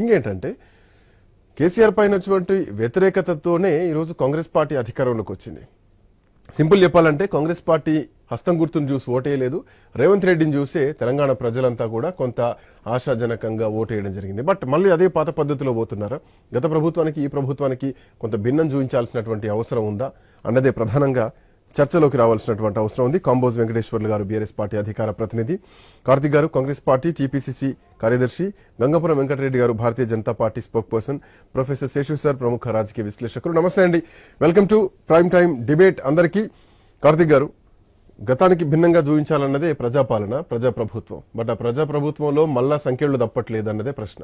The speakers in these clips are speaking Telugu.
ఇంకేంటంటే కేసీఆర్ పైన వచ్చినటువంటి వ్యతిరేకతతోనే ఈరోజు కాంగ్రెస్ పార్టీ అధికారంలోకి వచ్చింది. సింపుల్ చెప్పాలంటే కాంగ్రెస్ పార్టీ హస్తం గుర్తును చూసి ఓటేయలేదు. రేవంత్ రెడ్డిని చూసే తెలంగాణ ప్రజలంతా కూడా కొంత ఆశాజనకంగా ఓటేయడం జరిగింది. బట్ మళ్ళీ అదే పాత పద్ధతిలో పోతున్నారా? గత ప్రభుత్వానికి ఈ ప్రభుత్వానికి కొంత భిన్నం చూపించాల్సినటువంటి అవసరం ఉందా అన్నదే ప్రధానంగా చర్చలోకి రావాల్సినటువంటి అవసరం ఉంది. కాంబోజ్ వెంకటేశ్వర్లు గారు బీఆర్ఎస్ పార్టీ అధికార ప్రతినిధి, కార్తిక్ గారు కాంగ్రెస్ పార్టీ టీపీసీసీ కార్యదర్శి, గంగపురం వెంకటరెడ్డి గారు Bharatiya Janata party spokesperson, professor Seshu sir ప్రముఖ రాజకీయ విశ్లేషకులు. నమస్తే అండి, welcome to prime time debate అందరికీ. కార్తిక్ గారు, గతానికి భిన్నంగా చూపించాలన్నదే ప్రజాపాలన, ప్రజాప్రభుత్వం. బట్ ఆ ప్రజాప్రభుత్వంలో మళ్ళా సంఖ్యలు తప్పట్లేదు అన్నదే ప్రశ్న.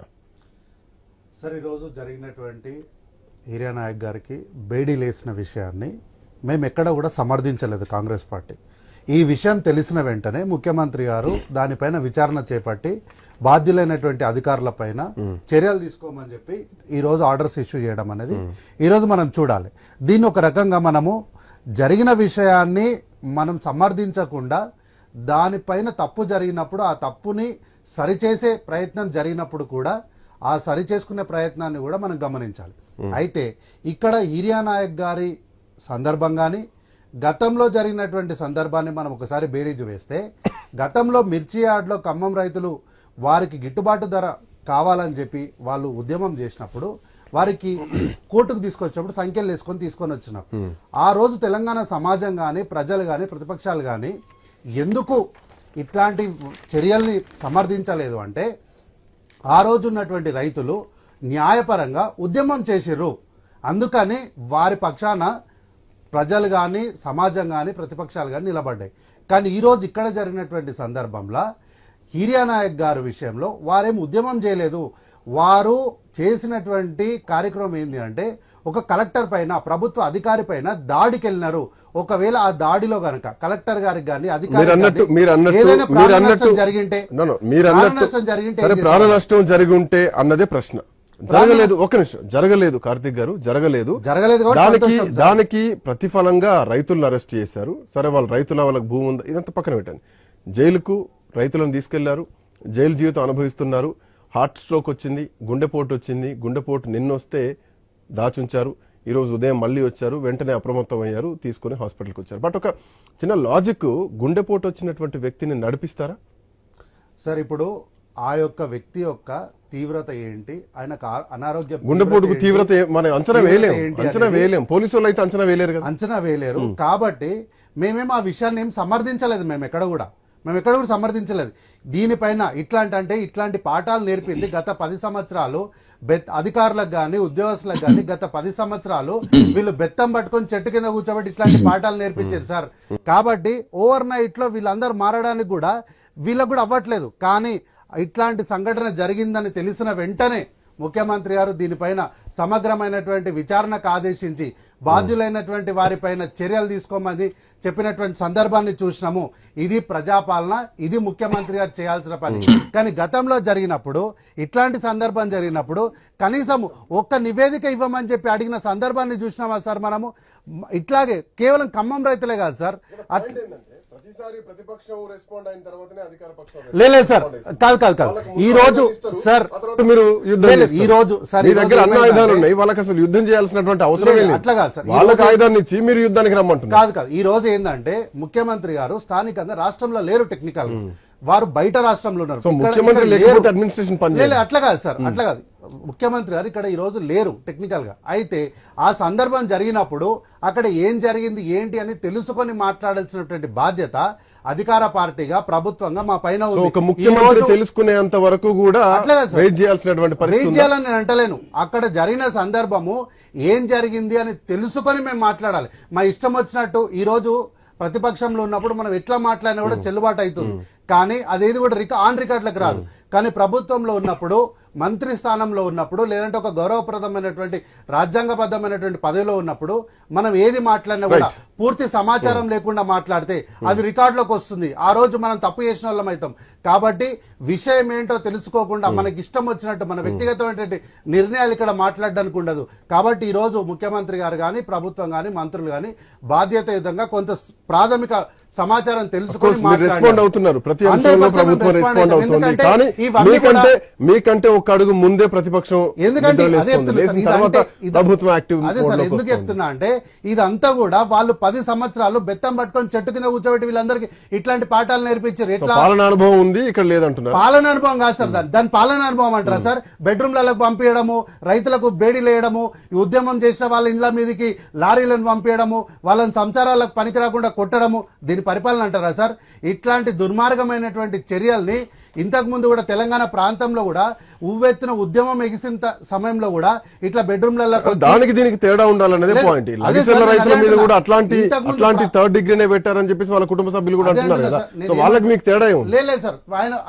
సార్, ఈరోజు జరిగినటువంటి హిరియా నాయక్ గారికి బేడీ లేసిన విషయాన్ని మేము ఎక్కడ కూడా సమర్థించలేదు కాంగ్రెస్ పార్టీ. ఈ విషయం తెలిసిన వెంటనే ముఖ్యమంత్రి గారు దానిపైన విచారణ చేపట్టి బాధ్యులైనటువంటి అధికారులపైన చర్యలు తీసుకోమని చెప్పి ఈ రోజు ఆర్డర్స్ ఇష్యూ చేయడం అనేది ఈరోజు మనం చూడాలి. దీన్ని ఒక రకంగా మనము జరిగిన విషయాన్ని మనం సమర్థించకుండా దానిపైన తప్పు జరిగినప్పుడు ఆ తప్పుని సరిచేసే ప్రయత్నం జరిగినప్పుడు కూడా ఆ సరిచేసుకునే ప్రయత్నాన్ని కూడా మనం గమనించాలి. అయితే ఇక్కడ హిరియా నాయక్ గారి సందర్భంగాని గతంలో జరిగినటువంటి సందర్భాన్ని మనం ఒకసారి బేరీజు వేస్తే, గతంలో మిర్చి యార్డ్లో ఖమ్మం రైతులు వారికి గిట్టుబాటు ధర కావాలని చెప్పి వాళ్ళు ఉద్యమం చేసినప్పుడు వారికి కోర్టుకు తీసుకొచ్చినప్పుడు సంఖ్యలు వేసుకొని తీసుకొని వచ్చినారు. ఆ రోజు తెలంగాణ సమాజం కానీ ప్రజలు కానీ ప్రతిపక్షాలు కానీ ఎందుకు ఇట్లాంటి చర్యల్ని సమర్థించలేదు అంటే, ఆ రోజు ఉన్నటువంటి రైతులు న్యాయపరంగా ఉద్యమం చేసిర్రు. అందుకని వారి పక్షాన ప్రజలు కానీ సమాజం కానీ ప్రతిపక్షాలు కానీ నిలబడ్డాయి. కానీ ఈరోజు ఇక్కడ జరిగినటువంటి సందర్భంలో హిరియా నాయక్ గారి విషయంలో వారేం ఉద్యమం చేయలేదు. వారు చేసినటువంటి కార్యక్రమం ఏంటి అంటే, ఒక కలెక్టర్ పైన ప్రభుత్వ అధికారి పైన దాడికి వెళ్ళినారు. ఒకవేళ ఆ దాడిలో గనక కలెక్టర్ గారికి కానీ అధికారి ప్రాణ నష్టం జరిగి ఉంటే అన్నదే ప్రశ్న. జరగలేదు, ఒక్క నిమిషం, జరగలేదు కార్తిక్ గారు, జరగలేదు. దానికి ప్రతిఫలంగా రైతులను అరెస్ట్ చేశారు. సరే, వాళ్ళకి భూమి ఉందా ఇదంతా పక్కన పెట్టండి. జైలుకు రైతులను తీసుకెళ్లారు, జైలు జీవితం అనుభవిస్తున్నారు. హార్ట్ స్ట్రోక్ వచ్చింది, గుండెపోటు వచ్చింది. గుండెపోటు నిన్నొస్తే దాచుంచారు, ఈరోజు ఉదయం మళ్ళీ వచ్చారు, వెంటనే అప్రమత్తం అయ్యారు, తీసుకుని హాస్పిటల్కి వచ్చారు. బట్ ఒక చిన్న లాజిక్, గుండెపోటు వచ్చినటువంటి వ్యక్తిని నడిపిస్తారా సార్? ఇప్పుడు ఆ యొక్క వ్యక్తి యొక్క తీవ్రత ఏంటి, ఆయనకు అనారోగ్య గుండెపోటుకు తీవ్రత మనం అంచనా వేయలేం. పోలీసు వాళ్ళు అయితే అంచనా వేయలేరు కదా, అంచనా వేయలేరు. కాబట్టి మేమేం ఆ విషయాన్ని ఏం సమర్థించలేదు. మేము ఎక్కడ కూడా సమర్థించలేదు. దీనిపైన ఇట్లాంటి పాఠాలు నేర్పింది గత 10 సంవత్సరాలు అధికారులకు గాని ఉద్యోగస్తులకు గాని గత 10 సంవత్సరాలు వీళ్ళు బెత్తం పట్టుకొని చెట్టు కింద కూర్చోబెట్టి ఇట్లాంటి పాఠాలు నేర్పించారు సార్. కాబట్టి ఓవర్ నైట్ లో వీళ్ళందరూ మారడానికి కూడా వీళ్ళకు కూడా అవ్వట్లేదు. కానీ ఇట్లాంటి సంఘటన జరిగిందని తెలిసిన వెంటనే ముఖ్యమంత్రి గారు దీనిపైన సమగ్రమైనటువంటి విచారణకు ఆదేశించి బాధ్యులైనటువంటి వారిపైన చర్యలు తీసుకోమని చెప్పినటువంటి సందర్భాన్ని చూసినాము. ఇది ప్రజాపాలన, ఇది ముఖ్యమంత్రి గారు చేయాల్సిన పని. కానీ గతంలో జరిగినప్పుడు ఇట్లాంటి సందర్భం జరిగినప్పుడు కనీసం ఒక్క నివేదిక ఇవ్వమని చెప్పి అడిగిన సందర్భాన్ని చూసినామా సార్? మనము ఇట్లాగే కేవలం ఖమ్మం రైతులే కాదు సార్, లేదు సార్, కాదు. ఈ రోజు సార్ మీరు దగ్గర అన్ని ఆయుధాలు ఉన్నాయి, వాళ్ళకి అసలు యుద్ధం చేయాల్సినటువంటి అవసరం లేదు. అట్లా కాదు సార్, వాళ్ళకి ఆయుధాన్ని ఇచ్చి మీరు యుద్ధానికి రమ్మంటున్నారు. కాదు. ఈ రోజు ఏంటంటే ముఖ్యమంత్రి గారు స్థానికంగా రాష్ట్రంలో లేరు, టెక్నికల్ వారు బయట రాష్ట్రంలో ఉన్నారు. అట్లా కాదు సార్, అట్లా కాదు. ముఖ్యమంత్రి గారు ఇక్కడ ఈ రోజు లేరు టెక్నికల్ గా. అయితే ఆ సందర్భం జరిగినప్పుడు అక్కడ ఏం జరిగింది ఏంటి అని తెలుసుకొని మాట్లాడాల్సినటువంటి బాధ్యత అధికార పార్టీగా ప్రభుత్వంగా మా పైన ముఖ్యమంత్రి తెలుసుకునేంత వరకు కూడా వెయిట్ చేయాలని నేను అంటలేను. అక్కడ జరిగిన సందర్భము ఏం జరిగింది అని తెలుసుకొని మేము మాట్లాడాలి. మా ఇష్టం వచ్చినట్టు ఈ రోజు ప్రతిపక్షంలో ఉన్నప్పుడు మనం ఎట్లా మాట్లాడినా కూడా చెల్లుబాటు అవుతుంది. కానీ అదేది కూడా ఆన్ రికార్డులకు రాదు. కానీ ప్రభుత్వంలో ఉన్నప్పుడు, మంత్రి స్థానంలో ఉన్నప్పుడు, లేదంటే ఒక గౌరవప్రదమైనటువంటి రాజ్యాంగబద్ధమైనటువంటి పదవిలో ఉన్నప్పుడు మనం ఏది మాట్లాడినా కూడా పూర్తి సమాచారం లేకుండా మాట్లాడితే అది రికార్డులోకి వస్తుంది. ఆ రోజు మనం తప్పు చేసిన వాళ్ళం అవుతాం. కాబట్టి విషయం ఏంటో తెలుసుకోకుండా మనకి ఇష్టం వచ్చినట్టు మన వ్యక్తిగతమైనటువంటి నిర్ణయాలు ఇక్కడ మాట్లాడడానికి ఉండదు. కాబట్టి ఈ రోజు ముఖ్యమంత్రి గారు కానీ ప్రభుత్వం కానీ మంత్రులు కానీ బాధ్యతాయుతంగా కొంత ప్రాథమిక సమాచారం Of తెలుసుకొని course, మీరు రెస్పాండ్ మాట్లాడాలి. అవుతున్నారు, ప్రతి అంశంలో 100% ప్రభుత్వం రెస్పాండ్ respond అవుతుంది. ఎందుకంటే కానీ ఇవన్నీ కూడా- మీకంటే ఒక అడుగు ముందే ప్రతిపక్షం ఎందుకంటే నిద్రలేస్తుంది. అదే చెప్తున్నా లేచిన సార్, తర్వాత ఇదంటే- ప్రభుత్వం యాక్టివ్ అదే సార్ మోడ్లోకి ఎందుకు వస్తుంది. చెప్తున్నా అంటే ఇదంతా కూడా వాళ్ళు 10 సంవత్సరాలు బెత్తం పట్టుకొని చెట్టు కింద కూర్చోబెట్టి వీళ్ళందరికీ ఇట్లాంటి పాఠాలు నేర్పించారు. సో ఎట్లా పాలన అనుభవం ఉంది, ఇక్కడ లేదంటున్నారు. పాలన అనుభవం కాదు సార్, దాని పాలన అనుభవం అంటారా సార్? బెడ్రూమ్లకు పంపించడము, రైతులకు బేడీలు వేయడము, ఈ ఉద్యమం చేసిన వాళ్ళ ఇండ్ల మీదకి లారీలను పంపించడము, వాళ్ళని సంసారాలకు పనికి రాకుండా కొట్టడము, దీని పరిపాలన అంటారా సార్? ఇట్లాంటి దుర్మార్గమైనటువంటి చర్యల్ని ఇంతకు ముందు కూడా తెలంగాణ ప్రాంతంలో కూడా ఉవ్వెత్తున ఉద్యమం ఎగిసిన సమయంలో కూడా ఇట్లా బెడ్రూమ్లలో దానికి దీనికి తేడా ఉండాలనేదే లేదు. పాయింట్. అదే లగిచర్ల సార్, రైతుల అదే మీద కూడా అంటున్నా. అట్లాంటి థర్డ్ డిగ్రీనే పెట్టారని చెప్పేసి వాళ్ళ కుటుంబ సభ్యులు కూడా అదే అంటున్నారు అంటున్నా కదా. సార్, నేను సో వాళ్ళకి మీకు తేడా ఏముంది? లేదు సార్,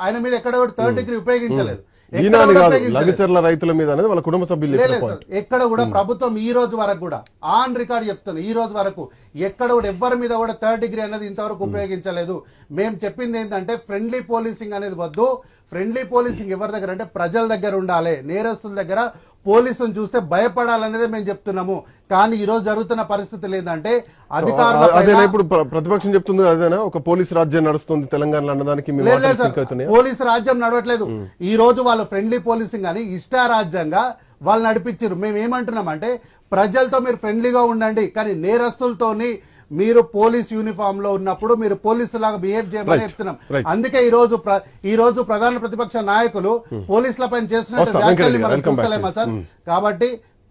ఆయన మీద ఎక్కడ కూడా థర్డ్ డిగ్రీ ఉపయోగించలేదు. ఎక్కడ ఈనాడు కూడా కాదు, ఉపయోగించలేదు. లగిచర్ల రైతుల మీద అనేది వాళ్ళ కుటుంబ సభ్యులు చెప్పిన లేదు పాయింట్. సార్, ఎక్కడ కూడా ప్రభుత్వం ఈ రోజు వరకు కూడా ఆన్ రికార్డ్ చెప్తాను, ఈ రోజు వరకు ఎక్కడ కూడా ఎవరి మీద కూడా థర్డ్ డిగ్రీ అనేది ఇంతవరకు ఉపయోగించలేదు. మేము చెప్పింది ఏంటంటే ఫ్రెండ్లీ పోలీసింగ్ అనేది వద్దు. ఫ్రెండ్లీ పోలీసింగ్ ఎవరి దగ్గర అంటే ప్రజల దగ్గర ఉండాలి. నేరస్తుల దగ్గర పోలీసును చూస్తే భయపడాలనేదే మేము చెప్తున్నాము. కానీ ఈ రోజు జరుగుతున్న పరిస్థితులు ఏంటంటే అధికారుల అదేనా ఇప్పుడు ప్రతిపక్షం చెప్తుంది అదేనా, ఒక పోలీస్ రాజ్యం నడుస్తుంది తెలంగాణలో అన్నదానికి మీ మాటలు సింక్ అవుతున్నాయా? పోలీసు రాజ్యం నడవట్లేదు. ఈ రోజు వాళ్ళు ఫ్రెండ్లీ పోలీసింగ్ అని ఇష్టారాజ్యంగా వాళ్ళు నడిపించారు. మేము ఏమంటున్నాం అంటే ప్రజలతో మీరు ఫ్రెండ్లీగా ఉండండి, కానీ నేరస్తులతోని మీరు పోలీస్ యూనిఫామ్ లో ఉన్నప్పుడు మీరు పోలీసు లాగా బిహేవ్ చేయమని చెప్తున్నాం. అందుకే ఈ రోజు ప్రధాన ప్రతిపక్ష నాయకులు పోలీసుల పైన చేసిన వ్యాఖ్యల్ని మనం చూస్తలేమా సార్? కాబట్టి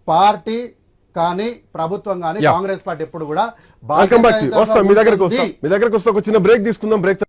పార్టీ కానీ ప్రభుత్వం కానీ కాంగ్రెస్ పార్టీ ఎప్పుడు కూడా మీ దగ్గరకు వస్తా ఒక చిన్న బ్రేక్ తీసుకుందాం. బ్రేక్